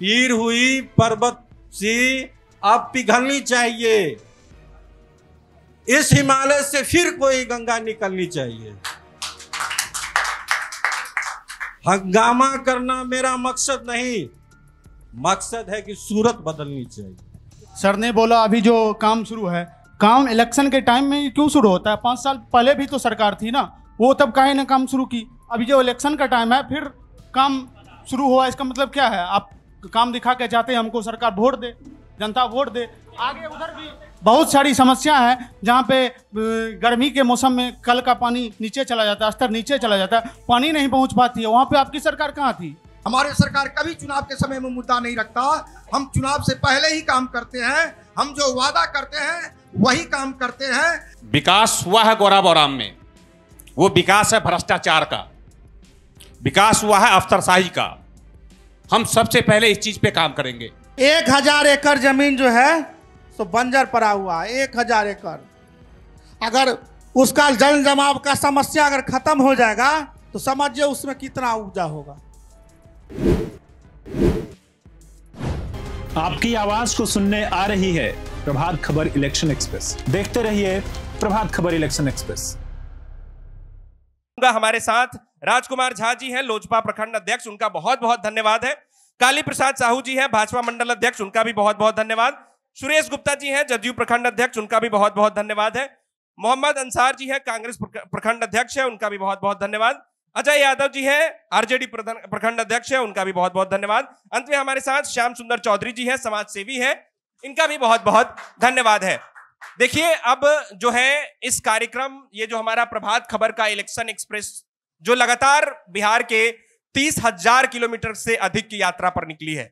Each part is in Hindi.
पीर हुई पर्वत सी अब पिघलनी चाहिए, इस हिमालय से फिर कोई गंगा निकलनी चाहिए। हंगामा करना मेरा मकसद नहीं, मकसद है कि सूरत बदलनी चाहिए। सर ने बोला अभी जो काम शुरू है, काम इलेक्शन के टाइम में क्यों शुरू होता है? 5 साल पहले भी तो सरकार थी ना, वो तब काहे ने काम शुरू की? अभी जो इलेक्शन का टाइम है फिर काम शुरू हुआ, इसका मतलब क्या है? आप काम दिखा के चाहते हैं हमको सरकार वोट दे, जनता वोट दे। आगे उधर भी बहुत सारी समस्या है जहाँ पे गर्मी के मौसम में कल का पानी नीचे चला जाता है, स्तर नीचे चला जाता है, पानी नहीं पहुँच पाती है। वहाँ पे आपकी सरकार कहाँ थी? हमारे सरकार कभी चुनाव के समय में मुद्दा नहीं रखता। हम चुनाव से पहले ही काम करते हैं, हम जो वादा करते हैं वही काम करते हैं। विकास हुआ है गौराबौराम में, वो विकास है भ्रष्टाचार का, विकास हुआ है अफसरशाही का। हम सबसे पहले इस चीज पे काम करेंगे। 1000 एकड़ जमीन जो है तो बंजर पड़ा हुआ है। 1000 एकड़, अगर उसका जल जमाव का समस्या अगर खत्म हो जाएगा तो समझिए उसमें कितना उपजा होगा। आपकी आवाज को सुनने आ रही है प्रभात खबर इलेक्शन एक्सप्रेस। देखते रहिए प्रभात खबर इलेक्शन एक्सप्रेस। हमारे साथ राजकुमार झा जी हैं, लोजपा प्रखंड अध्यक्ष, उनका बहुत बहुत धन्यवाद है। काली प्रसाद साहू जी हैं, भाजपा मंडल अध्यक्ष, उनका भी बहुत बहुत धन्यवाद। सुरेश गुप्ता जी हैं, जदयू प्रखंड अध्यक्ष, उनका भी बहुत बहुत धन्यवाद है। मोहम्मद अंसार जी हैं, कांग्रेस प्रखंड अध्यक्ष है, उनका भी बहुत बहुत धन्यवाद। अजय यादव जी हैं, आरजेडी प्रखंड अध्यक्ष है, उनका भी बहुत बहुत धन्यवाद। अंत में हमारे साथ श्याम सुंदर चौधरी जी हैं, समाज सेवी हैं, इनका भी बहुत बहुत धन्यवाद है। देखिए, अब जो है इस कार्यक्रम, ये जो हमारा प्रभात खबर का इलेक्शन एक्सप्रेस जो लगातार बिहार के 30,000 किलोमीटर से अधिक की यात्रा पर निकली है,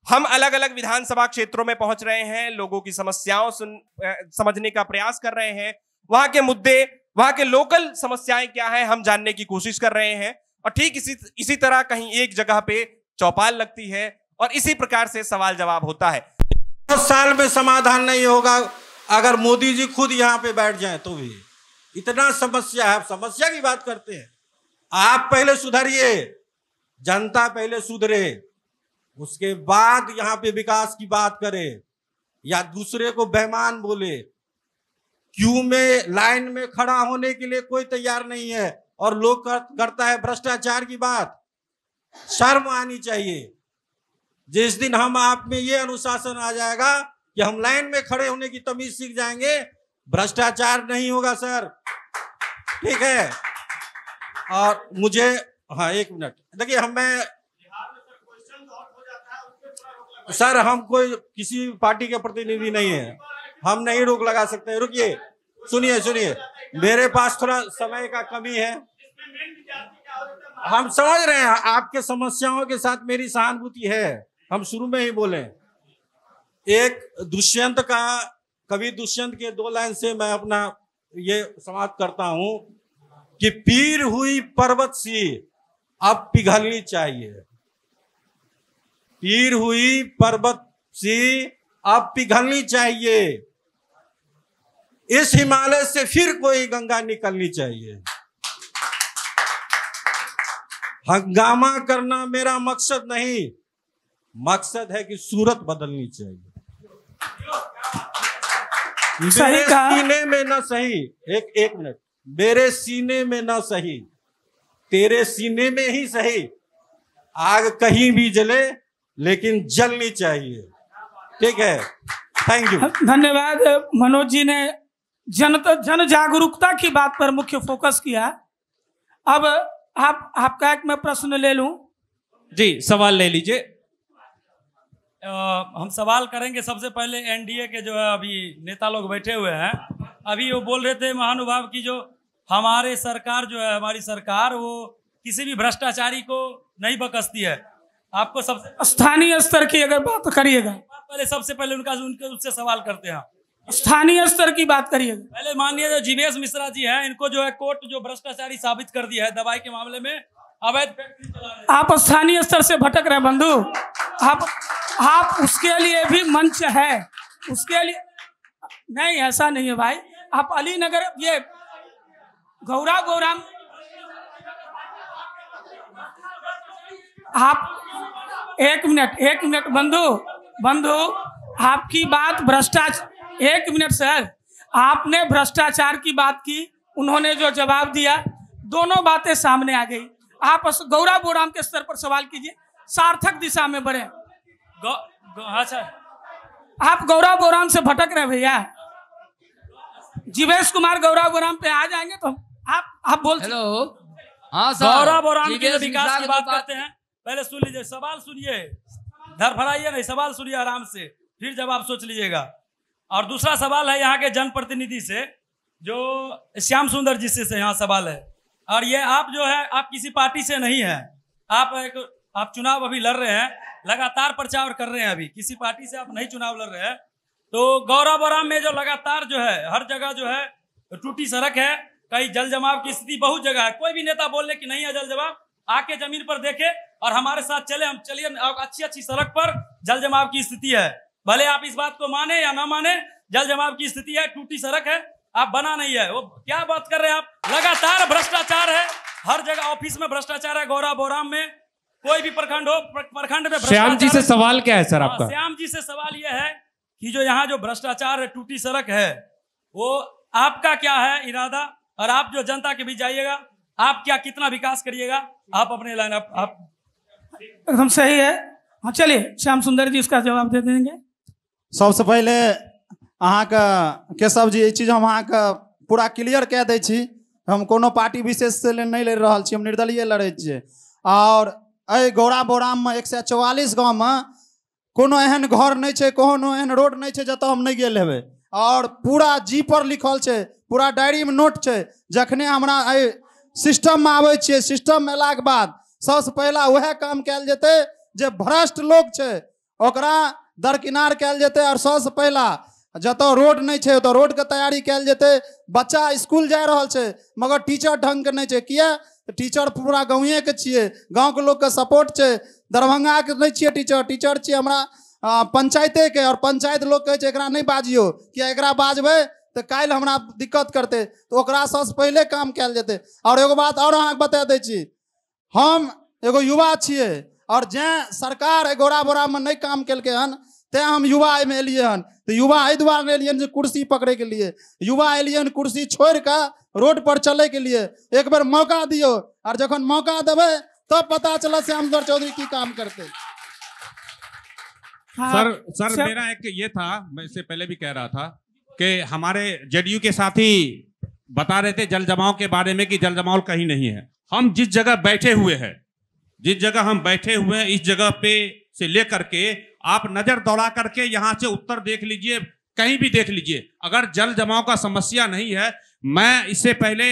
हम अलग अलग विधानसभा क्षेत्रों में पहुंच रहे हैं, लोगों की समस्याओं समझने का प्रयास कर रहे हैं, वहां के मुद्दे, वहां के लोकल समस्याएं क्या है, हम जानने की कोशिश कर रहे हैं। और ठीक इसी तरह कहीं एक जगह पे चौपाल लगती है और इसी प्रकार से सवाल जवाब होता है। 10 साल में समाधान नहीं होगा अगर मोदी जी खुद यहाँ पे बैठ जाएं तो भी। इतना समस्या है, आप समस्या की बात करते हैं। आप पहले सुधरिए, जनता पहले सुधरे, उसके बाद यहाँ पे विकास की बात करे, या दूसरे को बेईमान बोले। क्यू में लाइन में खड़ा होने के लिए कोई तैयार नहीं है और लोग करता है भ्रष्टाचार की बात। शर्म आनी चाहिए। जिस दिन हम आप में ये अनुशासन आ जाएगा कि हम लाइन में खड़े होने की तमीज सीख जाएंगे, भ्रष्टाचार नहीं होगा सर। ठीक है। और मुझे, हाँ 1 मिनट, देखिए सर हम कोई किसी पार्टी के प्रतिनिधि नहीं है, हम नहीं रोक लगा सकते। रुकिए, सुनिए, मेरे पास थोड़ा समय का कमी है। हम समझ रहे हैं आपके समस्याओं के साथ मेरी सहानुभूति है, हम शुरू में ही बोले। एक दुष्यंत का, कवि दुष्यंत के 2 लाइन से मैं अपना ये समाप्त करता हूं कि पीर हुई पर्वत सी अब पिघलनी चाहिए, पीर हुई पर्वत सी अब पिघलनी चाहिए, इस हिमालय से फिर कोई गंगा निकलनी चाहिए। हंगामा करना मेरा मकसद नहीं, मकसद है कि सूरत बदलनी चाहिए। मेरे सीने में न सही, एक मिनट, मेरे सीने में न सही, तेरे सीने में ही सही, आग कहीं भी जले लेकिन जलनी चाहिए। ठीक है, थैंक यू। धन्यवाद। मनोज जी ने जन जागरूकता की बात पर मुख्य फोकस किया। अब आपका एक मैं प्रश्न ले लूं। जी, सवाल ले लीजिए। हम सवाल करेंगे। सबसे पहले एनडीए के जो है अभी नेता लोग बैठे हुए हैं, अभी वो बोल रहे थे महानुभाव की जो हमारी सरकार वो किसी भी भ्रष्टाचारी को नहीं बख्शती है। आपको सबसे स्थानीय स्तर की अगर बात करिएगा, पहले सबसे पहले उनसे सवाल करते हैं। स्थानीय स्तर की बात करिएगा। पहले माननीय जो जीवेश मिश्रा जी हैं, इनको जो है कोर्ट जो भ्रष्टाचारी साबित कर दिया है दवाई के मामले में, अवैध फैक्ट्री चला रहे हैं। आप स्थानीय स्तर से भटक रहे बंधु। आप उसके लिए भी मंच है, उसके लिए नहीं, ऐसा नहीं है भाई। आप अलीनगर, ये गौराम, आप एक मिनट बंधु आपकी बात भ्रष्टाचार, एक मिनट सर, आपने भ्रष्टाचार की बात की, उन्होंने जो जवाब दिया, दोनों बातें सामने आ गई। आप गौरा बोराम के स्तर पर सवाल कीजिए, सार्थक दिशा में बढ़े। अच्छा, आप गौरा बोराम से भटक रहे भैया। जीवेश कुमार गौरा बोराम पे आ जाएंगे तो आप बोल। हेलो, हाँ सर, गौरा बोराम के विकास की बात करते हैं। पहले सुन लीजिए, सवाल सुनिए, धरफड़ाइए नहीं, सवाल सुनिए आराम से, फिर जवाब सोच लीजिएगा। और दूसरा सवाल है यहाँ के जनप्रतिनिधि से, जो श्याम सुंदर जी से यहाँ सवाल है। और ये आप जो है, आप किसी पार्टी से नहीं है, आप चुनाव अभी लड़ रहे हैं, लगातार प्रचार कर रहे हैं, अभी किसी पार्टी से आप नहीं चुनाव लड़ रहे हैं। तो गौरा बोराम में जो लगातार जो है, हर जगह जो है टूटी सड़क है, कहीं जल जमाव की स्थिति बहुत जगह है। कोई भी नेता बोलने की नहीं है जल जमाव, आके जमीन पर देखे और हमारे साथ चले, हम चलिए, अच्छी सड़क पर जल जमाव की स्थिति है। भले आप इस बात को माने या ना माने, जल जमाव की स्थिति है, टूटी सड़क है, आप बना नहीं है। वो क्या बात कर रहे हैं आप? लगातार भ्रष्टाचार है, हर जगह ऑफिस में भ्रष्टाचार है। गौरा बोराम में कोई भी प्रखंड हो, प्रखंड में श्याम जी से सवाल क्या है सर आपका? श्याम जी से सवाल यह है कि जो यहाँ जो भ्रष्टाचार है, टूटी सड़क है, वो आपका क्या है इरादा? और आप जो जनता के बीच जाइएगा, आप क्या कितना विकास करिएगा? आप अपने लाइन आप एकदम सही है। हाँ चलिए, श्याम सुंदर जी उसका जवाब दे देंगे। सबसे पहले अहाँके केशव जी, ये चीज हम अहाँके पूरा क्लियर कह दै छी, हम कोनो पार्टी विशेष से नहीं लड़ रहल छी, हम निर्दलीय लड़ै छियै। और एहि गौरा बोराम में 144 गाँव में कोनो एहन घर नहीं छै, कोनो एहन रोड नहीं छै जतऽ हम नहीं गेल हेबै। और पूरा जी पर लिखल छै, पूरा डायरी में नोट छै। जखने हमरा एहि सिस्टम में आबै छियै, सिस्टम में अयलाक बाद सबसे पहला वह काम कयल जेतै जे भ्रष्ट लोग छै ओकरा दरकिनार कयल जेतै। और सबसे पहला जतऽ रोड नहीं छै ओतऽ रोड के तैयारी कयल जेतै। बच्चा स्कूल जा रहल छै मगर टीचर ढंग के नहीं छै, किया? टीचर पूरा गाँवे के छियै, गाँव के लोग के सपोर्ट छै। दरभंगा के नहीं छियै टीचर छियै हमरा पंचायते के, और पंचायत लोग कहै छै एकरा नहीं बाजियो, किया एकरा बाजबै तो काल्हि हमरा दिक्कत करते, तो ओकरा सबसे पहले काम कयल जेतै। और एगो बात और अहाँके बता दै छी, हम एगो युवा छियै, और जैं सरकार गौरा बोराम में नहीं काम केलकै हन, तैं हम युवा एहिमे एलियै हन। तो युवा एहि दुआरे एलियै जे कुर्सी पकड़े के लिए, युवा एलियै हन कुर्सी छोड़ के रोड पर चले के लिए। एक बार मौका दियो, और जखन मौका देबै तब पता चला श्याम सुंदर चौधरी की काम करते। सर मेरा एक ये था, मैं इससे पहले भी कह रहा था कि हमारे जेडीयू के साथी बता रहे थे जल जमाव के बारे में कि जल जमाव कहीं नहीं है। हम जिस जगह बैठे हुए हैं, इस जगह पे से लेकर के आप नजर दौड़ा करके यहाँ से उत्तर देख लीजिए, कहीं भी देख लीजिए, अगर जल जमाव का समस्या नहीं है। मैं इससे पहले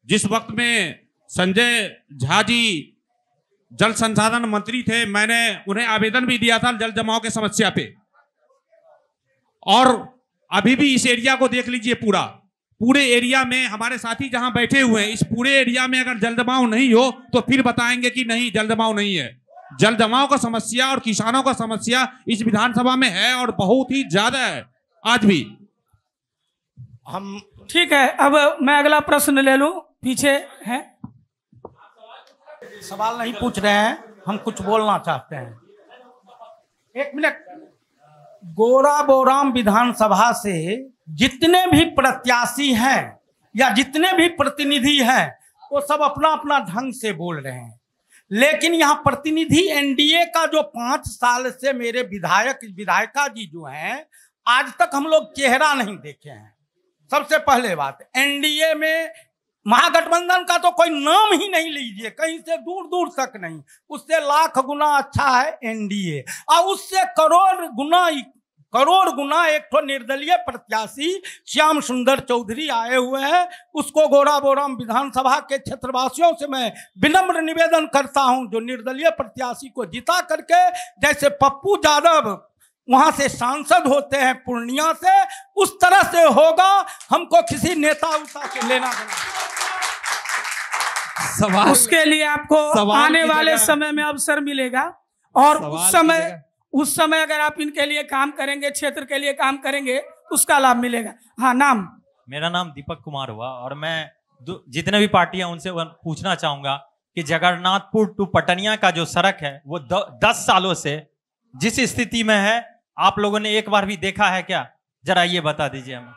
जिस वक्त में संजय झा जी जल संसाधन मंत्री थे, मैंने उन्हें आवेदन भी दिया था जल जमाव के समस्या पे। और अभी भी इस एरिया को देख लीजिए, पूरे एरिया में हमारे साथी जहां बैठे हुए हैं, इस पूरे एरिया में अगर जल जमाव नहीं हो तो फिर बताएंगे कि नहीं जल जमाव नहीं है। जल जमाव का समस्या और किसानों का समस्या इस विधानसभा में है और बहुत ही ज्यादा है आज भी। हम ठीक है, अब मैं अगला प्रश्न ले लूं, पीछे है। सवाल नहीं पूछ रहे हैं, हम कुछ बोलना चाहते हैं। एक मिनट। गौरा बोराम विधानसभा से जितने भी प्रत्याशी हैं या जितने भी प्रतिनिधि हैं, वो सब अपना अपना ढंग से बोल रहे हैं, लेकिन यहाँ प्रतिनिधि एनडीए का जो 5 साल से मेरे विधायिका जी जो हैं, आज तक हम लोग चेहरा नहीं देखे हैं। सबसे पहले बात, एनडीए में महागठबंधन का तो कोई नाम ही नहीं लीजिए, कहीं से दूर दूर तक नहीं। उससे लाख गुना अच्छा है एनडीए, और उससे करोड़ गुना एक तो निर्दलीय प्रत्याशी श्याम सुंदर चौधरी आए हुए हैं। उसको गौरा बोराम विधानसभा के क्षेत्रवासियों से मैं विनम्र निवेदन करता हूं, जो निर्दलीय प्रत्याशी को जिता करके, जैसे पप्पू यादव वहां से सांसद होते हैं पूर्णिया से, उस तरह से होगा। हमको किसी नेता उता के लेना सवाल, उसके लिए आपको आने वाले समय में अवसर मिलेगा, और उस समय अगर आप इनके लिए काम करेंगे, क्षेत्र के लिए काम करेंगे, उसका लाभ मिलेगा। हाँ, नाम? मेरा नाम दीपक कुमार हुआ, और मैं जितने भी पार्टियां उनसे पूछना चाहूंगा कि जगन्नाथपुर टू पटनिया का जो सड़क है वो 10 सालों से जिस स्थिति में है, आप लोगों ने एक बार भी देखा है क्या? जरा ये बता दीजिए हमें।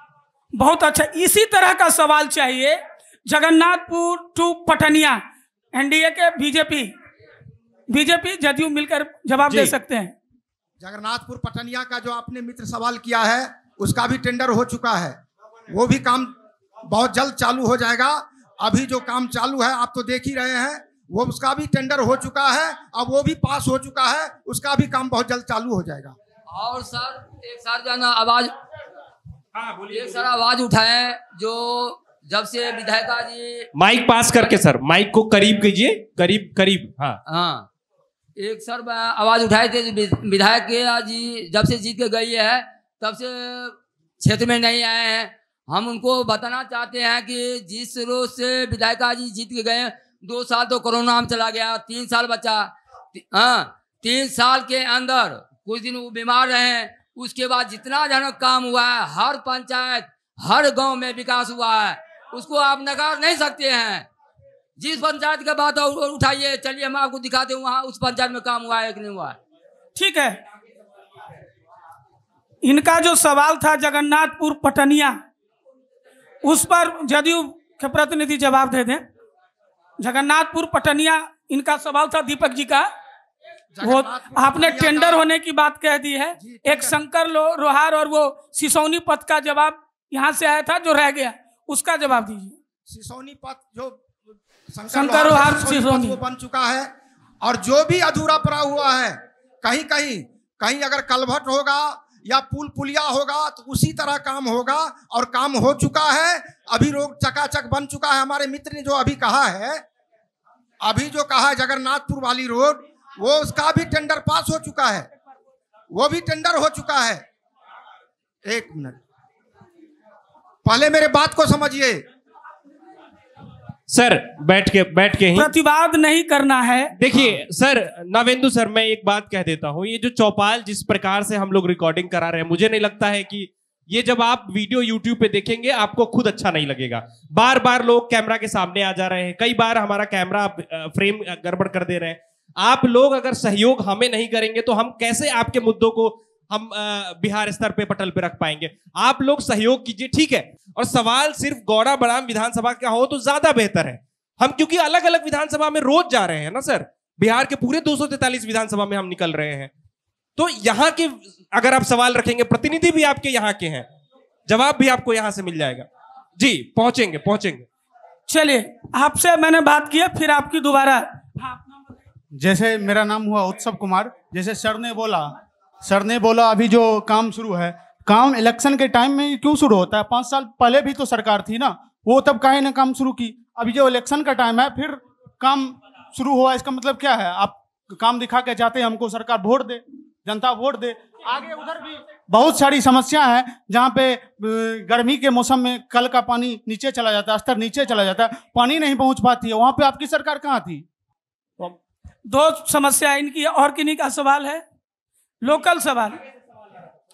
बहुत अच्छा, इसी तरह का सवाल चाहिए। जगन्नाथपुर टू पटनिया, एनडीए के बीजेपी जदयू मिलकर जवाब दे सकते हैं। जगन्नाथपुर पटनिया का जो आपने मित्र सवाल किया है उसका भी टेंडर हो चुका है, वो भी काम बहुत जल्द चालू हो जाएगा। अभी जो काम चालू है आप तो देख ही रहे हैं, वो उसका भी टेंडर हो चुका है, अब वो भी पास हो चुका है, उसका भी काम बहुत जल्द चालू हो जाएगा। और सर एक सर जो है ना आवाज, एक सर आवाज उठाए जो जब से विधायिका जी, माइक पास करके सर, माइक को करीब कीजिए, करीब। हाँ, एक सर आवाज उठाए थे विधायक जी जब से जीत के गई है तब से क्षेत्र में नहीं आए हैं। हम उनको बताना चाहते हैं कि जिस रोज से विधायिका जी जीत के गए, 2 साल तो कोरोना में चला गया, 3 साल बचा। हाँ, 3 साल के अंदर कुछ दिन वो बीमार रहे, उसके बाद जितना जन काम हुआ है, हर पंचायत हर गांव में विकास हुआ है, उसको आप नकार नहीं सकते हैं। जिस पंचायत का बात उठाइए, चलिए हम आपको दिखाते हैं वहाँ उस पंचायत में काम हुआ है कि नहीं हुआ है। ठीक है, इनका जो सवाल था जगन्नाथपुर पटनिया, उस पर जदयू के प्रतिनिधि जवाब दे दें। जगन्नाथपुर पटनिया इनका सवाल था दीपक जी का, वो आपने टेंडर होने की बात कह दी है। एक शंकर रोहार और वो सिसौनी पथ का जवाब यहाँ से आया था जो रह गया, उसका जवाब दीजिए। सिसौनी पथ जो शंकर रोहार सिसौनी वो बन चुका है, और जो भी अधूरा पड़ा हुआ है, कहीं अगर कलभट होगा या पुलिया होगा तो उसी तरह काम होगा, और काम हो चुका है। अभी रोड चकाचक बन चुका है। हमारे मित्र ने जो अभी कहा है, जगन्नाथपुर वाली रोड, वो उसका भी टेंडर पास हो चुका है, वो भी टेंडर हो चुका है। एक मिनट, पहले मेरे बात को समझिए सर। बैठ के ही प्रतिवाद नहीं करना है। देखिए सर, नवेंदु सर, मैं एक बात कह देता हूं, ये जो चौपाल जिस प्रकार से हम लोग रिकॉर्डिंग करा रहे हैं, मुझे नहीं लगता है कि ये जब आप वीडियो यूट्यूब पे देखेंगे आपको खुद अच्छा नहीं लगेगा। बार बार लोग कैमरा के सामने आ जा रहे हैं, कई बार हमारा कैमरा फ्रेम गड़बड़ कर दे रहे हैं। आप लोग अगर सहयोग हमें नहीं करेंगे तो हम कैसे आपके मुद्दों को हम बिहार स्तर पे पटल पे रख पाएंगे? आप लोग सहयोग कीजिए, ठीक है। और सवाल सिर्फ गौड़ा बड़ाम विधानसभा का हो तो ज्यादा बेहतर है। हम क्योंकि अलग अलग विधानसभा में रोज जा रहे हैं ना सर, बिहार के पूरे 243 विधानसभा में हम निकल रहे हैं, तो यहाँ के अगर आप सवाल रखेंगे, प्रतिनिधि भी आपके यहाँ के हैं, जवाब भी आपको यहाँ से मिल जाएगा। जी, पहुंचेंगे। चलिए, आपसे मैंने बात की, फिर आपकी दोबारा। जैसे मेरा नाम हुआ उत्सव कुमार, जैसे सर ने बोला अभी जो काम शुरू है, काम इलेक्शन के टाइम में क्यों शुरू होता है? 5 साल पहले भी तो सरकार थी ना, वो तब काहे ना काम शुरू की। अभी जो इलेक्शन का टाइम है फिर काम शुरू हुआ, इसका मतलब क्या है? आप काम दिखा के चाहते हैं हमको सरकार वोट दे, जनता वोट दे। आगे उधर भी बहुत सारी समस्या है जहाँ पे गर्मी के मौसम में कल का पानी नीचे चला जाता है, स्तर नीचे चला जाता है, पानी नहीं पहुंच पाती है। वहाँ पे आपकी सरकार कहाँ थी? 2 समस्या इनकी, और किन्हीं का सवाल है? लोकल सवाल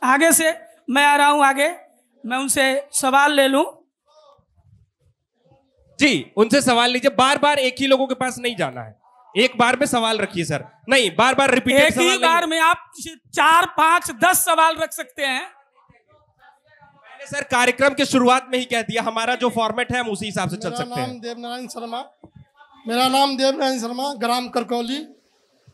आगे से मैं आ रहा हूं, आगे मैं उनसे सवाल ले लूं। जी, उनसे सवाल लीजिए। बार बार एक ही लोगों के पास नहीं जाना है, एक बार में सवाल रखिए सर। नहीं, बार बार रिपीटेड एक ही बार में आप 4, 5, 10 सवाल रख सकते हैं। मैंने सर कार्यक्रम के शुरुआत में ही कह दिया, हमारा जो फॉर्मेट है हम उसी हिसाब से चल सकते हैं। मेरा नाम देवनारायण शर्मा, ग्राम करकौली,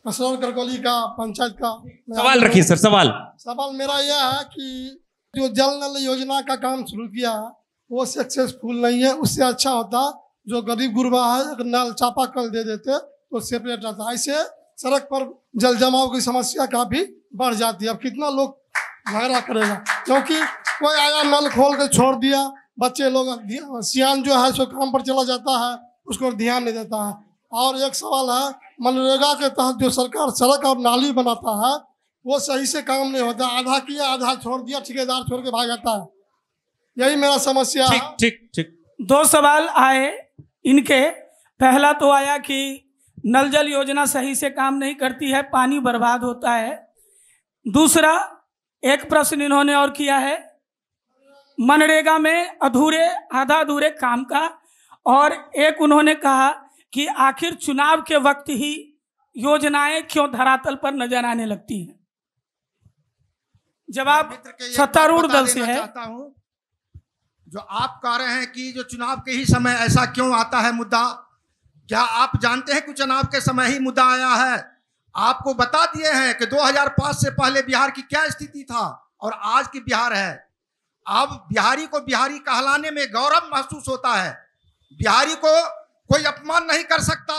कसरौल करकौली का पंचायत का। सवाल रखिए सर। सवाल मेरा यह है कि जो जल नल योजना का काम शुरू किया है वो सक्सेसफुल नहीं है। उससे अच्छा होता जो गरीब गुरबा है अगर नल चापाकल दे देते तो सेपरेट रहता है। ऐसे सड़क पर जल जमाव की समस्या काफी बढ़ जाती है। अब कितना लोग झगड़ा करेगा, क्योंकि कोई आया नल खोल के छोड़ दिया, बच्चे लोग सियान जो है सो काम पर चला जाता है, उसको ध्यान नहीं देता है। और एक सवाल है, मनरेगा के तहत जो सरकार सड़क और नाली बनाता है वो सही से काम नहीं होता, आधा किया आधा छोड़ दिया, ठेकेदार छोड़ के भाग जाता है। यही मेरा समस्या है। ठीक। 2 सवाल आए इनके। पहला तो आया कि नल जल योजना सही से काम नहीं करती है, पानी बर्बाद होता है। दूसरा एक प्रश्न इन्होंने और किया है मनरेगा में आधा अधूरे काम का, और एक उन्होंने कहा कि आखिर चुनाव के वक्त ही योजनाएं क्यों धरातल पर नजर आने लगती हैं। जवाब सत्तारूढ़ दल से है। चाहता हूं, जो आप कह रहे हैं कि जो चुनाव के ही समय ऐसा क्यों आता है मुद्दा, क्या आप जानते हैं कि चुनाव के समय ही मुद्दा आया है? आपको बता दिए हैं कि 2005 से पहले बिहार की क्या स्थिति था और आज की बिहार है। अब बिहारी को बिहारी कहलाने में गौरव महसूस होता है। बिहारी को कोई अपमान नहीं कर सकता,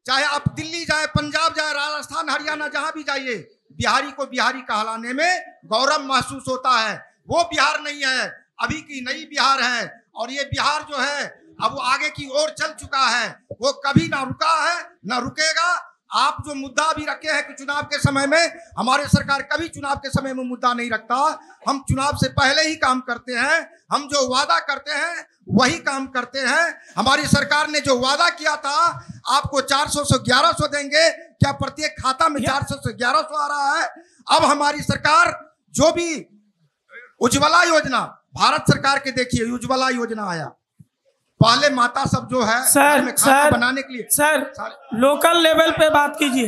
चाहे आप दिल्ली जाए, पंजाब जाए, राजस्थान, हरियाणा, जहां भी जाइए, बिहारी को बिहारी कहलाने में गौरव महसूस होता है। वो बिहार नहीं है, अभी की नई बिहार है। और ये बिहार जो है अब वो आगे की ओर चल चुका है, वो कभी ना रुका है ना रुकेगा। आप जो मुद्दा भी रखे हैं कि चुनाव के समय में, हमारे सरकार कभी चुनाव के समय में मुद्दा नहीं रखता। हम चुनाव से पहले ही काम करते हैं। हम जो वादा करते हैं वही काम करते हैं। हमारी सरकार ने जो वादा किया था, आपको 400 से 1100 देंगे, क्या प्रत्येक खाता में 400 से 1100 आ रहा है? अब हमारी सरकार जो भी उज्ज्वला योजना, भारत सरकार के देखिए उज्ज्वला योजना आया, पहले माता सब जो है सर में खाना बनाने के लिए, सर लोकल लेवल पे बात कीजिए।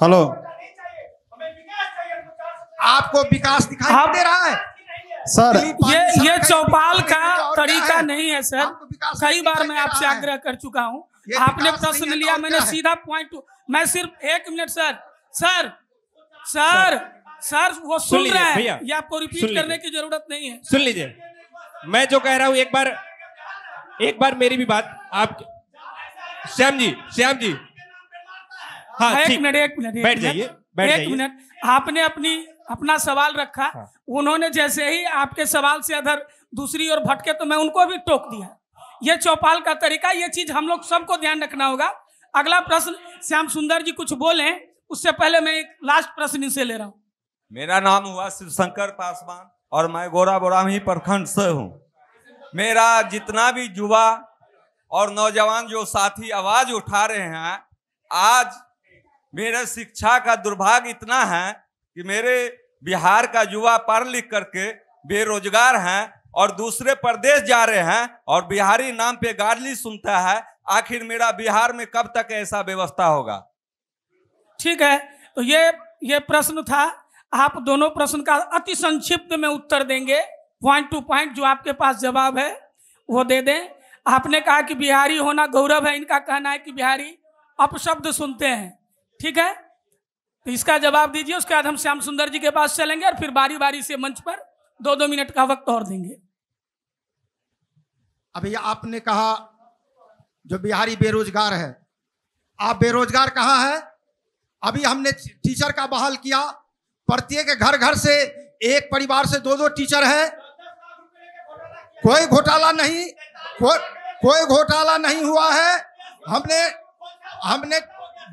हेलो, आपको विकास दिखाई दे रहा है सर? ये चौपाल का तरीका नहीं है सर। कई बार मैं आपसे आग्रह कर चुका हूं, आपने प्रश्न लिया, मैंने सीधा पॉइंट, मैं सिर्फ 1 मिनट सर वो सुन रहे हैं, ये आपको रिपीट करने की जरूरत नहीं है। सुन लीजिए, मैं जो कह रहा हूं, एक बार मेरी भी बात आप, श्याम जी, हाँ, एक मिनट बैठ जाइए। एक मिनट, आपने अपना सवाल रखा, हाँ। उन्होंने जैसे ही आपके सवाल से अधर दूसरी ओर भटके तो मैं उनको भी टोक दिया। ये चौपाल का तरीका, ये चीज हम लोग सबको ध्यान रखना होगा। अगला प्रश्न श्याम सुंदर जी कुछ बोले, उससे पहले मैं एक लास्ट प्रश्न इनसे ले रहा हूँ। मेरा नाम हुआ शिवशंकर पासवान और मैं गोराबोराही प्रखंड से हूँ। मेरा जितना भी युवा और नौजवान जो साथी आवाज उठा रहे हैं, आज मेरे शिक्षा का दुर्भाग्य इतना है कि मेरे बिहार का युवा पढ़ लिख करके बेरोजगार हैं और दूसरे प्रदेश जा रहे हैं और बिहारी नाम पे गाली सुनता है। आखिर मेरा बिहार में कब तक ऐसा व्यवस्था होगा? ठीक है, तो ये प्रश्न था। आप दोनों प्रश्न का अति संक्षिप्त में उत्तर देंगे, पॉइंट टू पॉइंट, जो आपके पास जवाब है वो दे दें। आपने कहा कि बिहारी होना गौरव है, इनका कहना है कि बिहारी अपशब्द सुनते हैं। ठीक है, तो इसका जवाब दीजिए, उसके बाद हम श्याम सुंदर जी के पास चलेंगे और फिर बारी बारी से मंच पर 2-2 मिनट का वक्त और देंगे। अभी आपने कहा जो बिहारी बेरोजगार है, आप बेरोजगार कहाँ है? अभी हमने टीचर का बहाल किया, प्रत्येक घर से एक परिवार से 2-2 टीचर है। कोई घोटाला नहीं, कोई घोटाला नहीं हुआ है। हमने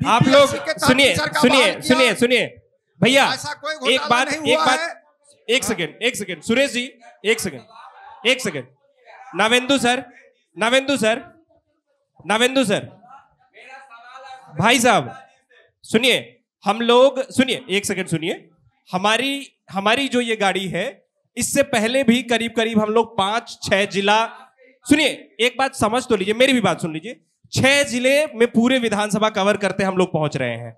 आप लोग सुनिए भैया, एक सेकेंड सुरेश जी, एक सेकेंड नावेंदु सर, भाई साहब सुनिए, हम लोग सुनिए, एक सेकेंड सुनिए। हमारी जो ये गाड़ी है, इससे पहले भी करीब हम लोग 5-6 जिला, सुनिए एक बात समझ तो लीजिए, मेरी भी बात सुन लीजिए, 6 जिले में पूरे विधानसभा कवर करते हम लोग पहुंच रहे हैं।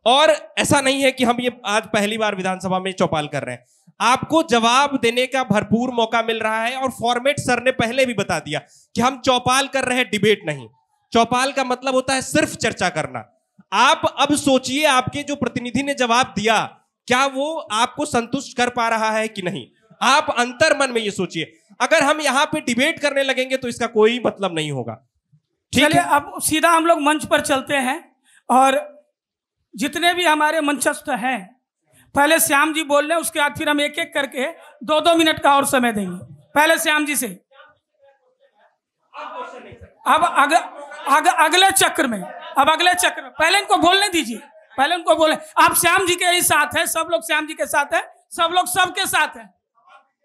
और ऐसा नहीं है कि हम ये आज पहली बार विधानसभा में चौपाल कर रहे हैं। आपको जवाब देने का भरपूर मौका मिल रहा है और फॉर्मेट सर ने पहले भी बता दिया कि हम चौपाल कर रहे हैं, डिबेट नहीं। चौपाल का मतलब होता है सिर्फ चर्चा करना। आप अब सोचिए, आपके जो प्रतिनिधि ने जवाब दिया, क्या वो आपको संतुष्ट कर पा रहा है कि नहीं? आप अंतर मन में ये सोचिए। अगर हम यहाँ पे डिबेट करने लगेंगे तो इसका कोई मतलब नहीं होगा। चलिए, अब सीधा हम लोग मंच पर चलते हैं और जितने भी हमारे मंचस्थ हैं, पहले श्याम जी बोल रहे हैं, उसके बाद फिर हम एक एक करके 2-2 मिनट का और समय देंगे। पहले श्याम जी से, अब अगले चक्र में पहले इनको बोलने दीजिए, पहले उनको बोले। आप श्याम जी के ही साथ हैं, सब लोग श्याम जी के साथ हैं, सब लोग सबके साथ हैं,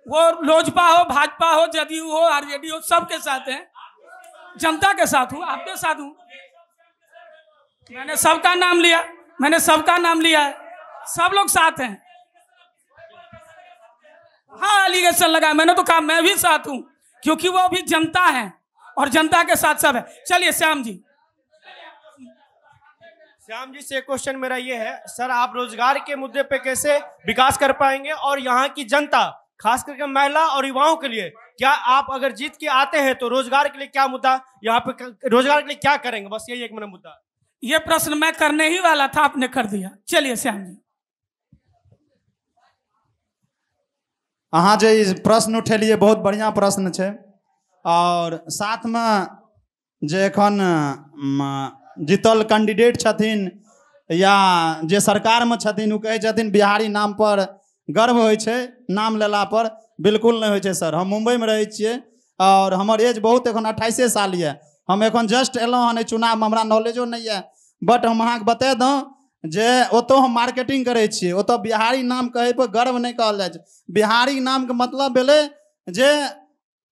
वो लोजपा हो, भाजपा हो, जदयू हो, आरजेडी हो, सबके साथ हैं, जनता के साथ हूं, आपके साथ हूं। मैंने सबका नाम लिया है, सब लोग साथ हैं। हाँ, एलिगेशन लगा, मैंने तो कहा मैं भी साथ हूं, क्योंकि वो भी जनता है, और जनता के साथ सब है। चलिए श्याम जी। श्याम जी से क्वेश्चन मेरा ये है सर, आप रोजगार के मुद्दे पे कैसे विकास कर पाएंगे और यहाँ की जनता खास करके महिला और युवाओं के लिए क्या आप अगर जीत के आते हैं तो रोजगार के लिए क्या मुद्दा यहाँ पे रोजगार के लिए क्या करेंगे? बस यही एक मेरा मुद्दा है। ये प्रश्न मैं करने ही वाला था, आपने कर दिया। चलिए श्याम जी। अहाँ जे ई प्रश्न उठेलिए बहुत बढ़िया प्रश्न है। और साथ में जे एखन जीतल कैंडिडेट छथिन या जे सरकार में छथिन उ कहै छथिन बिहारी नाम पर गर्व होइ छै, नाम लेला पर बिल्कुल नहीं होइ छै सर। हम मुंबई में रहै छियै और हमर एज बहुत एखन 28 साल है। हम एखन जस्ट एलहुँ हन चुनाव में, हमरा नॉलेजो नहीं है, बट हम अहाँके बता दूँ जे ओतो हम मार्केटिंग करै छियै। ओतो बिहारी नाम कहै पर गर्व नहीं कहल जाइ छै। बिहारी नाम के मतलब भेलै जे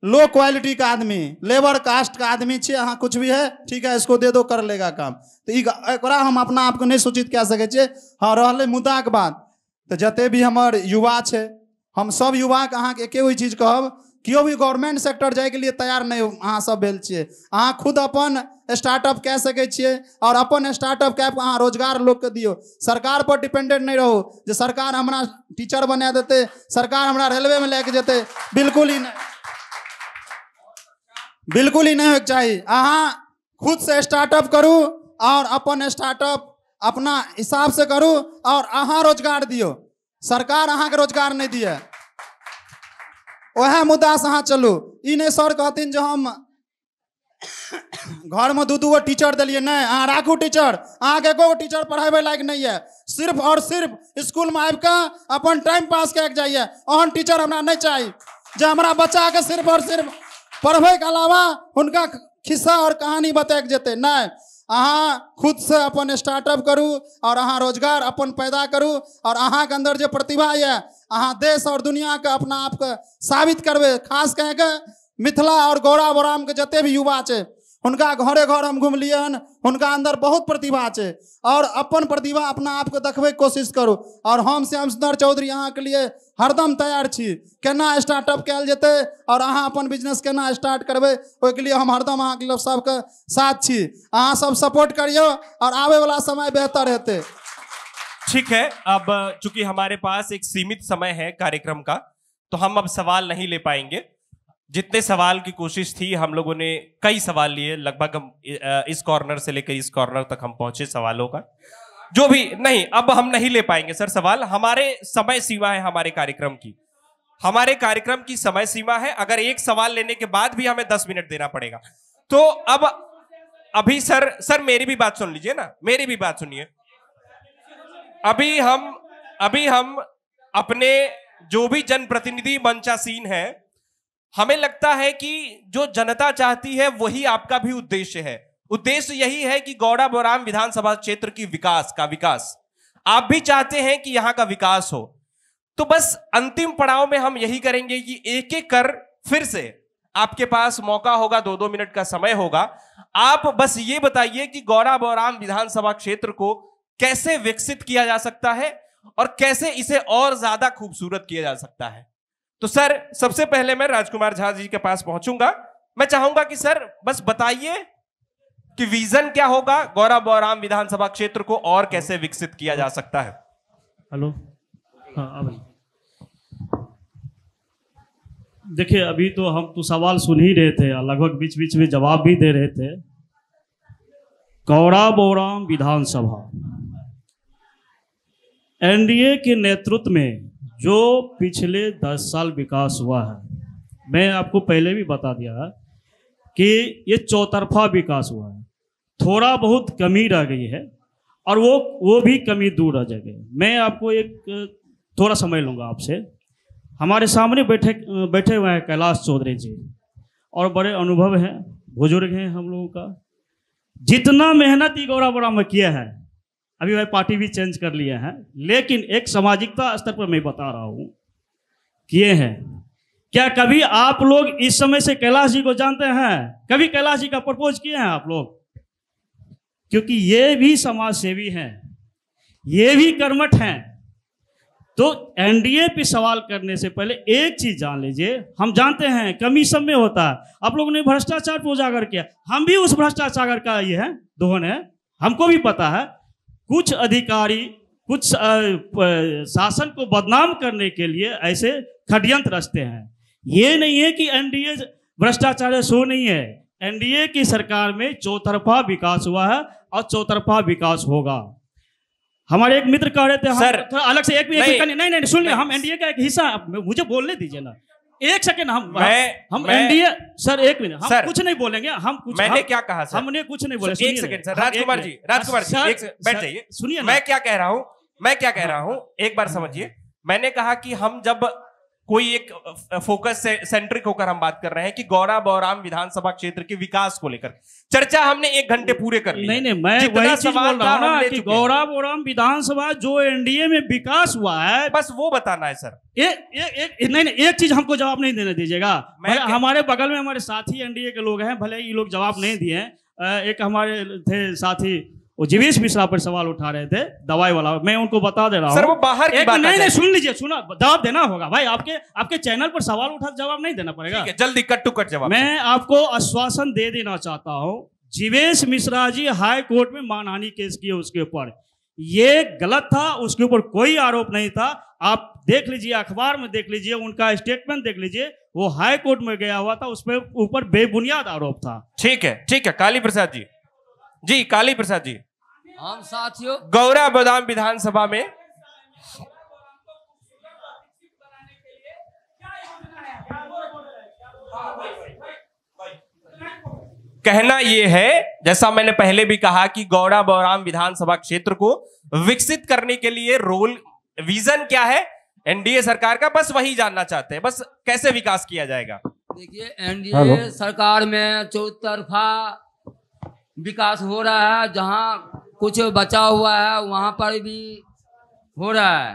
लो क्वालिटी का आदमी, लेबर कास्ट का आदमी छे। अहाँ कुछ भी है ठीक है इसको दे दो कर लेगा काम। तो एकरा हम अपना आप को नहीं सूचित कह सके छे। हाँ रहले मुद्दा के बात, तो जते भी हमार युवा छे, हम सब युवा के अहाँ के एके ही चीज कहब, कियो भी गवर्नमेंट सेक्टर जाए के लिए तैयार नहीं अहाँ सब भेल छिए। अहाँ खुद अपन स्टार्टअप कह सके छिए और अपन स्टार्टअप कऽ अहाँ रोजगार लोग के दियो। सरकार पर डिपेंडेंट नहीं रहो जे सरकार हमरा टीचर बना देते, सरकार हमरा रेलवे में लेके जेते, बिल्कुल ही नहीं, बिल्कुल ही नहीं होना चाहिए। अहाँ खुद से स्टार्टअप करूँ और अपन स्टार्टअप अपना हिसाब से करूँ और अहाँ रोजगार दियो, सरकार अहाँ के रोजगार नहीं दिए। वह मुद्दा से अहाँ चलू। ई नहीं सर कहथिन जो हम घर में दू गो टीचर दिलिए, नहीं अहाँ राखू टीचर, अहाँ के एको टीचर पढ़ाबे लायक नहीं है। सिर्फ और सिर्फ स्कूल में आबि कऽ अपन टाइम पास कऽ के जाइए। ओहन टीचर हमरा नहीं चाहिए जो हमारा बच्चा के सिर्फ और सिर्फ पढ़बे के अलावा उनका खिस्सा और कहानी बता के जेते। नहीं, अहाँ खुद से अपन स्टार्टअप करूँ और अहाँ रोजगार अपन पैदा करूँ और अहाँ के अंदर जो प्रतिभा है अहाँ देश और दुनिया के अपना आप के साबित करबे। खास कह के मिथिला और गौड़ा बोराम के जते भी युवा छे उनका घरे घर हम घूमलिए हन, उनका अंदर बहुत प्रतिभा छे और अपन प्रतिभा अपना आप के देखबे के कोशिश करूँ। और हम श्याम सुंदर चौधरी अहाँ के लिए हरदम तैयार छी। केना स्टार्टअप कल जेते और अहाँ अपन बिजनेस केना स्टार्ट करबे ओहि के लिए हम हरदम अहाँ के सबके साथ छी। अहाँ सब सपोर्ट करियो और आवे वाला समय बेहतर हेते। ठीक है, अब चूंकि हमारे पास एक सीमित समय है कार्यक्रम का, तो हम अब सवाल नहीं ले पाएंगे। जितने सवाल की कोशिश थी हम लोगों ने कई सवाल लिए, लगभग हम इस कॉर्नर से लेकर इस कॉर्नर तक हम पहुंचे सवालों का। जो भी नहीं, अब हम नहीं ले पाएंगे सर सवाल। हमारे समय सीमा है हमारे कार्यक्रम की, हमारे कार्यक्रम की समय सीमा है। अगर एक सवाल लेने के बाद भी हमें 10 मिनट देना पड़ेगा। तो अब अभी सर मेरी भी बात सुन लीजिए ना, मेरी भी बात सुनिए। अभी हम अपने जो भी जनप्रतिनिधि मंचासीन है, हमें लगता है कि जो जनता चाहती है वही आपका भी उद्देश्य है। उद्देश्य यही है कि गौड़ा बोराम विधानसभा क्षेत्र की विकास आप भी चाहते हैं कि यहां का विकास हो। तो बस अंतिम पड़ाव में हम यही करेंगे कि एक एक कर फिर से आपके पास मौका होगा, 2-2 मिनट का समय होगा। आप बस ये बताइए कि गौड़ा बोराम विधानसभा क्षेत्र को कैसे विकसित किया जा सकता है और कैसे इसे और ज्यादा खूबसूरत किया जा सकता है। तो सर सबसे पहले मैं राजकुमार झा जी के पास पहुंचूंगा। मैं चाहूंगा कि सर बस बताइए कि विजन क्या होगा, गौड़ा बोराम विधानसभा क्षेत्र को और कैसे विकसित किया जा सकता है। हेलो, हाँ देखिए अभी तो हम तो सवाल सुन ही रहे थे, लगभग बीच बीच में जवाब भी दे रहे थे। गौड़ा बोराम विधानसभा एनडीए के नेतृत्व में जो पिछले 10 साल विकास हुआ है, मैं आपको पहले भी बता दिया कि ये चौतरफा विकास हुआ है। थोड़ा बहुत कमी रह गई है और वो भी कमी दूर रह जाएगी। मैं आपको एक थोड़ा समय लूँगा आपसे। हमारे सामने बैठे हुए हैं कैलाश चौधरी जी और बड़े अनुभव हैं, बुजुर्ग हैं हम लोगों का। जितना मेहनत ही गौड़ा बोराम में किया है, अभी भाई पार्टी भी चेंज कर लिया है, लेकिन एक सामाजिकता स्तर पर मैं बता रहा हूँ किए हैं। क्या कभी आप लोग इस समय से कैलाश जी को जानते हैं? कभी कैलाश जी का प्रपोज किए हैं आप लोग? क्योंकि ये भी समाज सेवी हैं, ये भी कर्मठ हैं। तो एनडीए पे सवाल करने से पहले एक चीज जान लीजिए, हम जानते हैं कमीशन में होता है, आप लोगों ने भ्रष्टाचार को उजागर किया, हम भी उस भ्रष्टाचार का ये है दोहन है, हमको भी पता है। कुछ अधिकारी कुछ शासन को बदनाम करने के लिए ऐसे षड्यंत्र रचते हैं। ये नहीं है कि एनडीए भ्रष्टाचार शो नहीं है, एनडीए की सरकार में चौतरफा विकास हुआ है और चौतरफा विकास होगा। हमारे एक मित्र कह रहे थे सर, थोड़ा अलग से एक नहीं सुन लिया, हम एनडीए का एक हिस्सा, मुझे बोलने दीजिए ना एक सेकंड। हम एनडीए सर एक मिनट, हम कुछ नहीं बोलेंगे, हम कुछ मैंने क्या कहा सर? हमने कुछ नहीं बोला। एक सेकंड सर, राजकुमार जी बैठ जाइए, सुनिए। मैं क्या कह रहा हूँ एक बार समझिए। मैंने कहा कि हम जब कोई एक फोकस से सेंट्रिक होकर हम बात कर रहे हैं कि गौरा बौराम विधानसभा क्षेत्र के विकास को लेकर चर्चा हमने 1 घंटे पूरे कर ली। नहीं मैं वही चीज बोल रहा हूं ना कि गौरा बौराम विधानसभा जो एनडीए में विकास हुआ है, बस वो बताना है सर। नहीं एक चीज हमको जवाब नहीं देने दीजिएगा। हमारे बगल में हमारे साथी एनडीए के लोग हैं, भले ये लोग जवाब नहीं दिए। एक हमारे थे साथी, वो जीवेश मिश्रा पर सवाल उठा रहे थे दवाई वाला, मैं उनको बता दे रहा हूँ सर, वो बाहर की बात नहीं सुन लीजिए, सुना जवाब देना होगा भाई, आपके चैनल पर सवाल उठा जवाब नहीं देना पड़ेगा। ठीक है, जल्दी कट टू कट जवाब। मैं आपको आश्वासन दे देना चाहता हूँ, जीवेश मिश्रा जी हाई कोर्ट में मानहानि केस किए, उसके ऊपर ये गलत था, उसके ऊपर कोई आरोप नहीं था। आप देख लीजिए, अखबार में देख लीजिए, उनका स्टेटमेंट देख लीजिए, वो हाई कोर्ट में गया हुआ था, उस पर ऊपर बेबुनियाद आरोप था। ठीक है काली प्रसाद जी, काली प्रसाद जी, हम साथियों गौरा बौराम विधानसभा में कहना यह है, जैसा मैंने पहले भी कहा कि गौरा बौराम विधानसभा क्षेत्र को विकसित करने के लिए रोल विजन क्या है एनडीए सरकार का, बस वही जानना चाहते हैं, बस कैसे विकास किया जाएगा। देखिए, एनडीए सरकार में चौतरफा विकास हो रहा है, जहां कुछ बचा हुआ है वहां पर भी हो रहा है।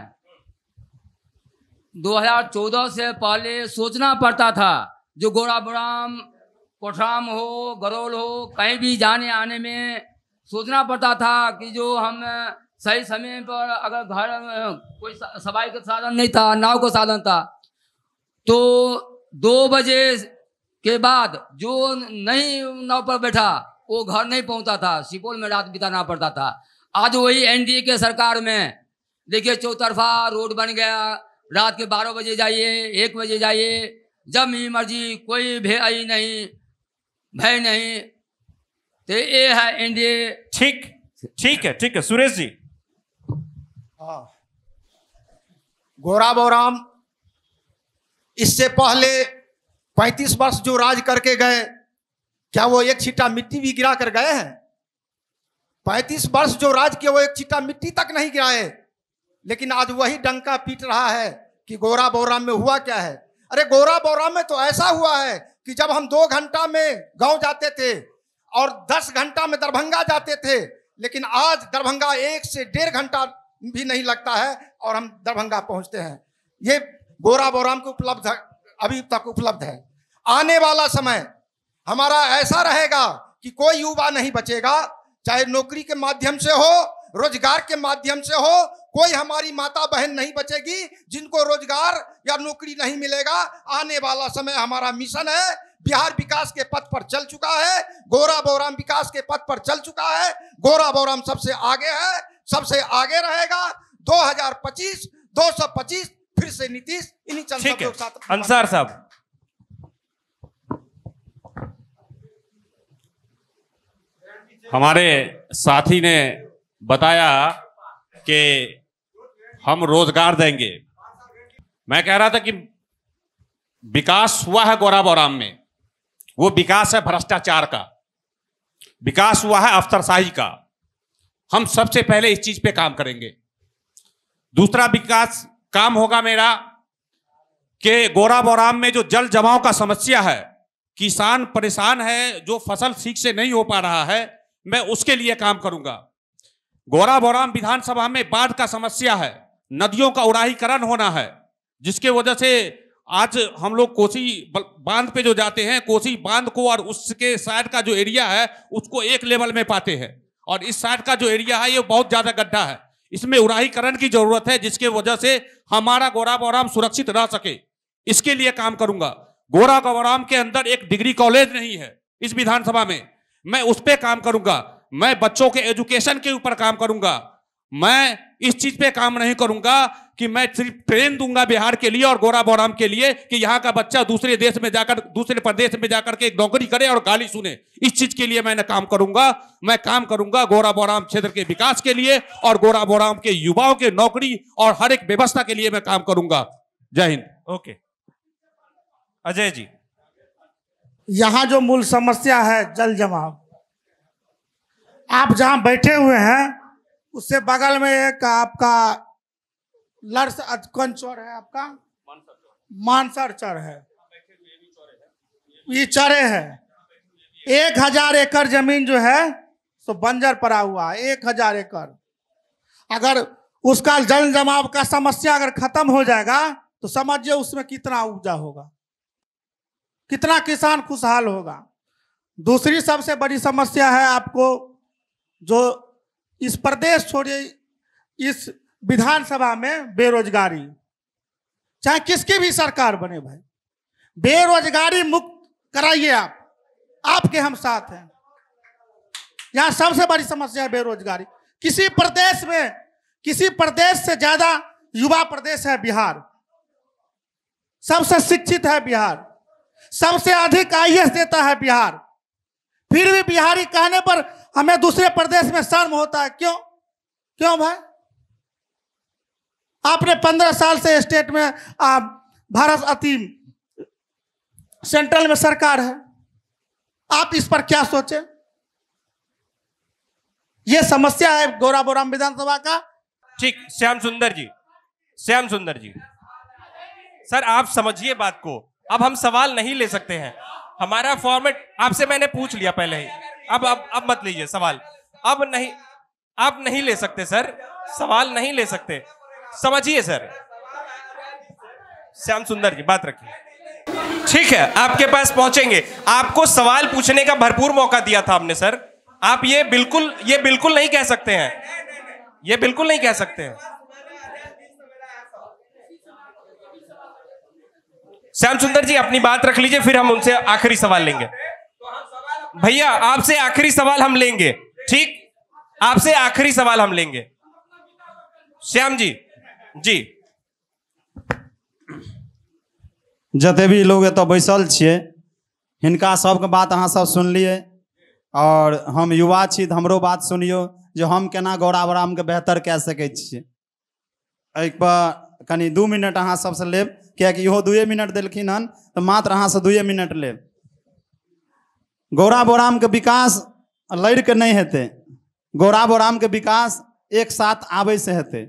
2014 से पहले सोचना पड़ता था, जो गौरा बौराम कोठराम हो, गरोल हो, कहीं भी जाने आने में सोचना पड़ता था कि जो हम सही समय पर, अगर घर में कोई सवारी का साधन नहीं था, नाव का साधन था, तो 2 बजे के बाद जो नहीं नाव पर बैठा वो घर नहीं पहुंचता था, सुपौल में रात बिताना पड़ता था। आज वही एनडीए के सरकार में देखिए चौतरफा रोड बन गया, रात के 12 बजे जाइए, 1 बजे जाइए, जब भी मर्जी, कोई भय नहीं। तो ये है एनडीए। ठीक है सुरेश जी। गौरा बौराम इससे पहले 35 वर्ष जो राज करके गए, क्या वो एक छींटा मिट्टी भी गिरा कर गए हैं? 35 वर्ष जो राज किए वो एक छींटा मिट्टी तक नहीं गिराए, लेकिन आज वही डंका पीट रहा है कि गौरा बौराम में हुआ क्या है। अरे गौरा बौराम में तो ऐसा हुआ है कि जब हम 2 घंटा में गांव जाते थे और 10 घंटा में दरभंगा जाते थे, लेकिन आज दरभंगा 1 से 1.5 घंटा भी नहीं लगता है और हम दरभंगा पहुंचते हैं। ये गौरा बौराम को उपलब्ध अभी तक उपलब्ध है। आने वाला समय हमारा ऐसा रहेगा कि कोई युवा नहीं बचेगा, चाहे नौकरी के माध्यम से हो, रोजगार के माध्यम से हो, कोई हमारी माता बहन नहीं बचेगी जिनको रोजगार या नौकरी नहीं मिलेगा। आने वाला समय हमारा मिशन है, बिहार विकास के पथ पर चल चुका है, गौरा बौराम विकास के पथ पर चल चुका है। गौरा बौराम सबसे आगे है, सबसे आगे रहेगा। 2025 225 फिर से नीतीश, इन्हीं चंद शब्दों के साथ अंसार साहब। हमारे साथी ने बताया कि हम रोजगार देंगे। मैं कह रहा था कि विकास हुआ है गौरा बौराम में, वो विकास है भ्रष्टाचार का, विकास हुआ है अफसरशाही का। हम सबसे पहले इस चीज पे काम करेंगे। दूसरा विकास काम होगा मेरा कि गौरा बौराम में जो जल जमाव का समस्या है, किसान परेशान है, जो फसल ठीक से नहीं हो पा रहा है, मैं उसके लिए काम करूंगा। गौरा बौराम विधानसभा में बाढ़ का समस्या है, नदियों का उड़ाहीकरण होना है, जिसके वजह से आज हम लोग कोसी बांध पे जो जाते हैं, कोसी बांध को और उसके साइड का जो एरिया है उसको एक लेवल में पाते हैं, और इस साइड का जो एरिया है ये बहुत ज्यादा गड्ढा है। इसमें उड़ाहीकरण की जरूरत है, जिसके वजह से हमारा गोराबोराम सुरक्षित रह सके। इसके लिए काम करूंगा। गोराबोराम के अंदर एक डिग्री कॉलेज नहीं है इस विधानसभा में, मैं उस पर काम करूंगा। मैं बच्चों के एजुकेशन के ऊपर काम करूंगा। मैं इस चीज पे काम नहीं करूंगा कि मैं सिर्फ ट्रेन दूंगा बिहार के लिए और गोराबोराम के लिए कि यहां का बच्चा दूसरे देश में जाकर, दूसरे प्रदेश में जाकर के नौकरी करे और गाली सुने। इस चीज के लिए मैं काम करूंगा। मैं काम करूंगा गोराबोराम क्षेत्र के विकास के लिए और गोराबोराम के युवाओं के नौकरी और हर एक व्यवस्था के लिए मैं काम करूंगा। जय हिंद। ओके, अजय जी। यहाँ जो मूल समस्या है जल जमाव, आप जहां बैठे हुए हैं उससे बगल में एक आपका कौन चौर है आपका? मानसर चौर है, ये चौरे है। 1000 एकड़ जमीन जो है सो बंजर पड़ा हुआ है। 1000 एकड़, अगर उसका जल जमाव का समस्या अगर खत्म हो जाएगा तो समझिए उसमें कितना उपजा होगा, कितना किसान खुशहाल होगा। दूसरी सबसे बड़ी समस्या है आपको, जो इस प्रदेश छोड़िए इस विधानसभा में बेरोजगारी, चाहे किसकी भी सरकार बने भाई, बेरोजगारी मुक्त कराइए आप, आपके हम साथ हैं। यहां सबसे बड़ी समस्या है बेरोजगारी। किसी प्रदेश से ज्यादा युवा प्रदेश है बिहार, सबसे शिक्षित है बिहार, सबसे अधिक IAS देता है बिहार। फिर भी बिहारी कहने पर हमें दूसरे प्रदेश में शर्म होता है। क्यों भाई? आपने 15 साल से स्टेट में भारत सेंट्रल में सरकार है, आप इस पर क्या सोचे? यह समस्या है गोराबोराम विधानसभा का। ठीक, श्याम सुंदर जी, सर आप समझिए बात को। अब हम सवाल नहीं ले सकते हैं, हमारा फॉर्मेट आपसे मैंने पूछ लिया पहले ही। अब मत लीजिए सवाल, अब नहीं, आप नहीं ले सकते सर, सवाल नहीं ले सकते, समझिए सर। श्याम सुंदर जी बात रखिए। ठीक है, आपके पास पहुंचेंगे, आपको सवाल पूछने का भरपूर मौका दिया था हमने सर। आप ये बिल्कुल नहीं कह सकते हैं, ये बिल्कुल नहीं कह सकते हैं। श्याम सुंदर जी अपनी बात रख लीजिए, फिर हम उनसे आखिरी सवाल लेंगे। भैया आपसे आखिरी सवाल हम लेंगे, ठीक, आपसे आखिरी सवाल हम लेंगे। श्याम जी जते भी लोग एतऽ बैसल छियै, हिनका सबके बात अहाँ सब सुनलिए और हम युवा छी तऽ हमरो बात सुनियो जे हम केना गोराबोरामके बेहतर कए सकै छियै। एहि पर कनि 2 मिनट अहाँ सबसे लेब, कियाकि इहो 2 मिनट देलखिन हन तऽ मात्र अहाँ से 2 मिनट लेब। गोराबोरामके विकास लड़ि के नहीं हेतै, गोराबोरामके विकास एक साथ आबै से हेतै।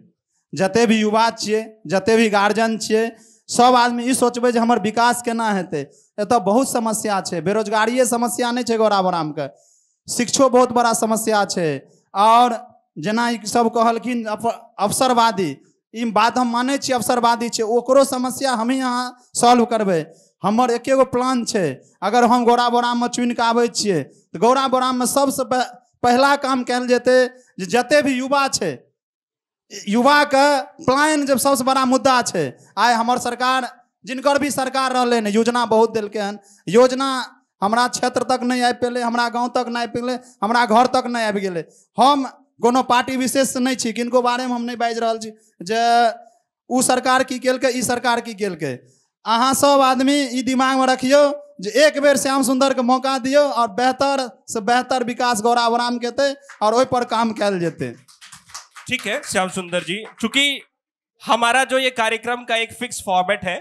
जते भी युवा छियै, जते भी गार्जियन छियै, सब आदमी ई सोचबै जे हमर विकास केना हेतै। एतऽ बहुत समस्या छै, बेरोजगारिये समस्या नहीं छै गोराबोरामके, शिक्षो बहुत बड़ा समस्या छै। और जेना ई सब कहलखिन अवसरवादी, ई बात हम मानै छी अवसरवादी छै, ओकरो समस्या हम यहाँ सॉल्व करबै। हमर एकेगो प्लान छै, अगर हम गोराबोराममे चुनि कऽ आबै छियै तऽ गोराबोराममे सबसे पहला काम कयल जेतै जे जते भी युवा छै, युवा के प्लान जब सबसे बड़ा मुद्दा छै। आइ हमर सरकार, जिनकर भी सरकार रहलै ने, योजना बहुत देलकै हन, योजना हमरा क्षेत्र तक नहीं आबि पेलै, हमरा गाँव तक नहीं आबि पेलै, हमरा घर तक नहीं आबि गेलै। हम कोनो पार्टी विशेष नहीं छी, किनको बारे में हम नहीं बाजि रहल छी जे उ सरकार की केलकै, ई सरकार की केलकै। अहाँ सब आदमी ई दिमाग में रखियो जे एक बेर श्याम सुंदर के मौका दियो और बेहतर से बेहतर विकास गोराबोराम के हेतै और ओहि पर काम कयल जेतै। ठीक है श्याम सुंदर जी, चूंकि हमारा जो ये कार्यक्रम का एक फिक्स फॉर्मेट है,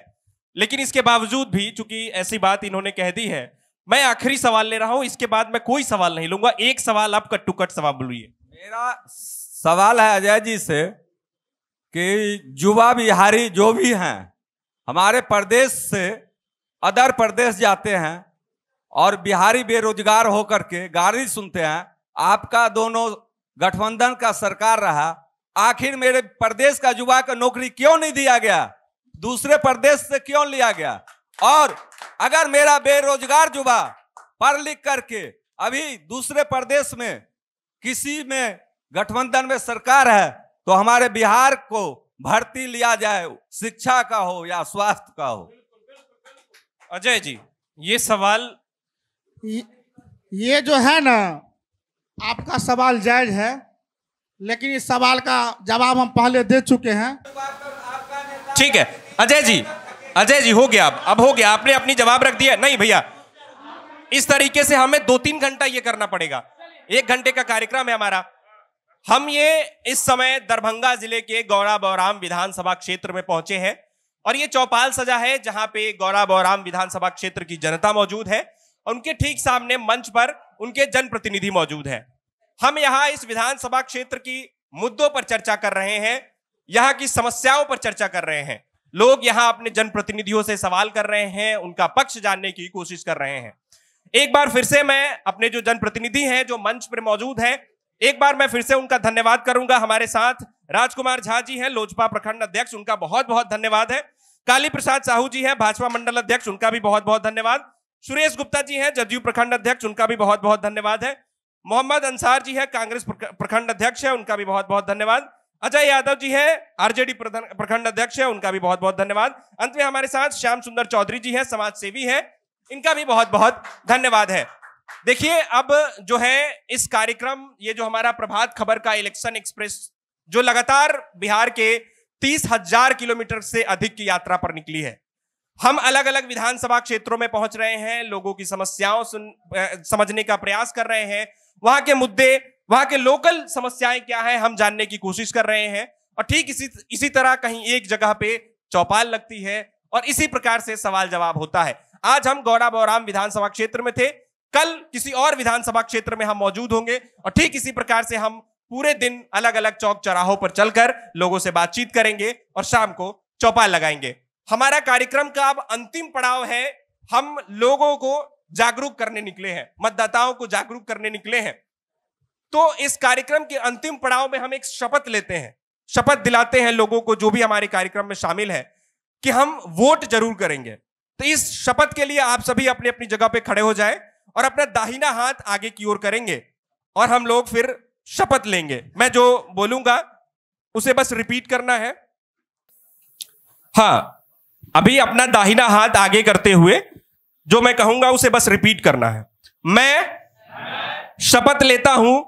लेकिन इसके बावजूद भी चूंकि ऐसी बात इन्होंने कह दी है, मैं आखिरी सवाल ले रहा हूं, इसके बाद मैं कोई सवाल नहीं लूंगा। एक सवाल आप कट टू कट सवाल बोलिए। मेरा सवाल है अजय जी से कि युवा बिहारी जो भी हैं हमारे प्रदेश से अदर प्रदेश जाते हैं और बिहारी बेरोजगार होकर के गाली सुनते हैं, आपका दोनों गठबंधन का सरकार रहा, आखिर मेरे प्रदेश का युवा को नौकरी क्यों नहीं दिया गया, दूसरे प्रदेश से क्यों लिया गया? और अगर मेरा बेरोजगार युवा पढ़ लिख करके अभी दूसरे प्रदेश में किसी में गठबंधन में सरकार है तो हमारे बिहार को भर्ती लिया जाए, शिक्षा का हो या स्वास्थ्य का हो। अजय जी, ये सवाल ये जो है ना, आपका सवाल जायज है, लेकिन इस सवाल का जवाब हम पहले दे चुके हैं। ठीक है अजय जी हो गया, अब हो गया, आपने अपनी जवाब रख दिया। नहीं भैया, इस तरीके से हमें 2-3 घंटा ये करना पड़ेगा। 1 घंटे का कार्यक्रम है हमारा। हम ये इस समय दरभंगा जिले के गौरा बौराम विधानसभा क्षेत्र में पहुंचे हैं और ये चौपाल सजा है जहां पे गौरा बौराम विधानसभा क्षेत्र की जनता मौजूद है और उनके ठीक सामने मंच पर उनके जनप्रतिनिधि मौजूद हैं। हम यहाँ इस विधानसभा क्षेत्र की मुद्दों पर चर्चा कर रहे हैं, यहाँ की समस्याओं पर चर्चा कर रहे हैं। लोग यहाँ अपने जनप्रतिनिधियों से सवाल कर रहे हैं, उनका पक्ष जानने की कोशिश कर रहे हैं। एक बार फिर से मैं अपने जो जनप्रतिनिधि हैं जो मंच पर मौजूद हैं, एक बार मैं फिर से उनका धन्यवाद करूंगा। हमारे साथ राजकुमार झा जी हैं, लोजपा प्रखंड अध्यक्ष, उनका बहुत बहुत धन्यवाद है। काली प्रसाद साहू जी हैं, भाजपा मंडल अध्यक्ष, उनका भी बहुत बहुत धन्यवाद। सुरेश गुप्ता जी हैं, जदयू प्रखंड अध्यक्ष, उनका भी बहुत बहुत धन्यवाद है। मोहम्मद अंसार जी हैं, कांग्रेस प्रखंड अध्यक्ष है, उनका भी बहुत बहुत धन्यवाद। अजय यादव जी हैं, आरजेडी प्रखंड अध्यक्ष है, उनका भी बहुत बहुत धन्यवाद। अंत में हमारे साथ श्याम सुंदर चौधरी जी हैं, समाज सेवी हैं, इनका भी बहुत बहुत धन्यवाद है। देखिए, अब जो है इस कार्यक्रम, ये जो हमारा प्रभात खबर का इलेक्शन एक्सप्रेस जो लगातार बिहार के 30,000 किलोमीटर से अधिक की यात्रा पर निकली है, हम अलग अलग विधानसभा क्षेत्रों में पहुंच रहे हैं, लोगों की समस्याओं समझने का प्रयास कर रहे हैं, वहां के मुद्दे, वहां के लोकल समस्याएं क्या है हम जानने की कोशिश कर रहे हैं। और ठीक इसी तरह कहीं एक जगह पे चौपाल लगती है और इसी प्रकार से सवाल जवाब होता है। आज हम गौरा बौराम विधानसभा क्षेत्र में थे, कल किसी और विधानसभा क्षेत्र में हम मौजूद होंगे और ठीक इसी प्रकार से हम पूरे दिन अलग अलग चौक चौराहों पर चलकर लोगों से बातचीत करेंगे और शाम को चौपाल लगाएंगे। हमारा कार्यक्रम का अब अंतिम पड़ाव है, हम लोगों को जागरूक करने निकले हैं, मतदाताओं को जागरूक करने निकले हैं। तो इस कार्यक्रम के अंतिम पड़ाव में हम एक शपथ लेते हैं, शपथ दिलाते हैं लोगों को जो भी हमारे कार्यक्रम में शामिल है कि हम वोट जरूर करेंगे। तो इस शपथ के लिए आप सभी अपनी अपनी जगह पे खड़े हो जाएं और अपना दाहिना हाथ आगे की ओर करेंगे और हम लोग फिर शपथ लेंगे। मैं जो बोलूंगा उसे बस रिपीट करना है। हाँ, अभी अपना दाहिना हाथ आगे करते हुए जो मैं कहूंगा उसे बस रिपीट करना है। मैं शपथ लेता हूं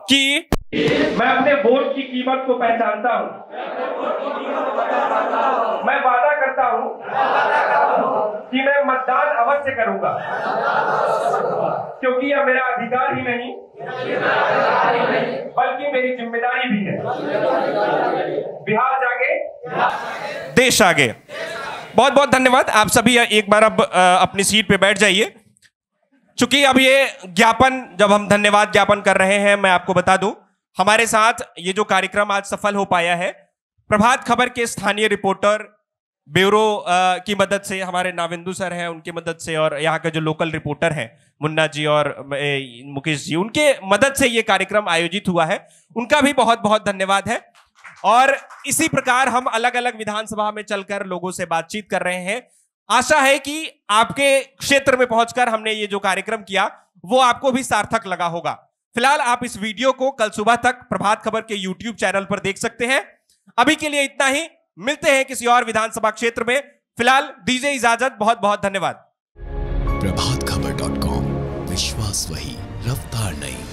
कि मैं अपने वोट की कीमत को पहचानता हूं। मैं वादा करता हूं कि मैं मतदान अवश्य करूंगा, क्योंकि यह मेरा अधिकार ही नहीं बल्कि मेरी जिम्मेदारी भी है। बिहार जागे, देश आगे। बहुत बहुत धन्यवाद। आप सभी एक बार अब अपनी सीट पे बैठ जाइए। चूंकि अब ये ज्ञापन, जब हम धन्यवाद ज्ञापन कर रहे हैं, मैं आपको बता दूं हमारे साथ ये जो कार्यक्रम आज सफल हो पाया है, प्रभात खबर के स्थानीय रिपोर्टर ब्यूरो की मदद से, हमारे नाविंदु सर हैं उनकी मदद से, और यहाँ के जो लोकल रिपोर्टर हैं मुन्ना जी और मुकेश जी, उनके मदद से ये कार्यक्रम आयोजित हुआ है। उनका भी बहुत बहुत धन्यवाद है। और इसी प्रकार हम अलग अलग विधानसभा में चलकर लोगों से बातचीत कर रहे हैं। आशा है कि आपके क्षेत्र में पहुंचकर हमने ये जो कार्यक्रम किया वो आपको भी सार्थक लगा होगा। फिलहाल आप इस वीडियो को कल सुबह तक प्रभात खबर के YouTube चैनल पर देख सकते हैं। अभी के लिए इतना ही, मिलते हैं किसी और विधानसभा क्षेत्र में। फिलहाल दीजिए इजाजत, बहुत बहुत धन्यवाद। प्रभातखबर.com, विश्वास वही, रफ्तार नहीं।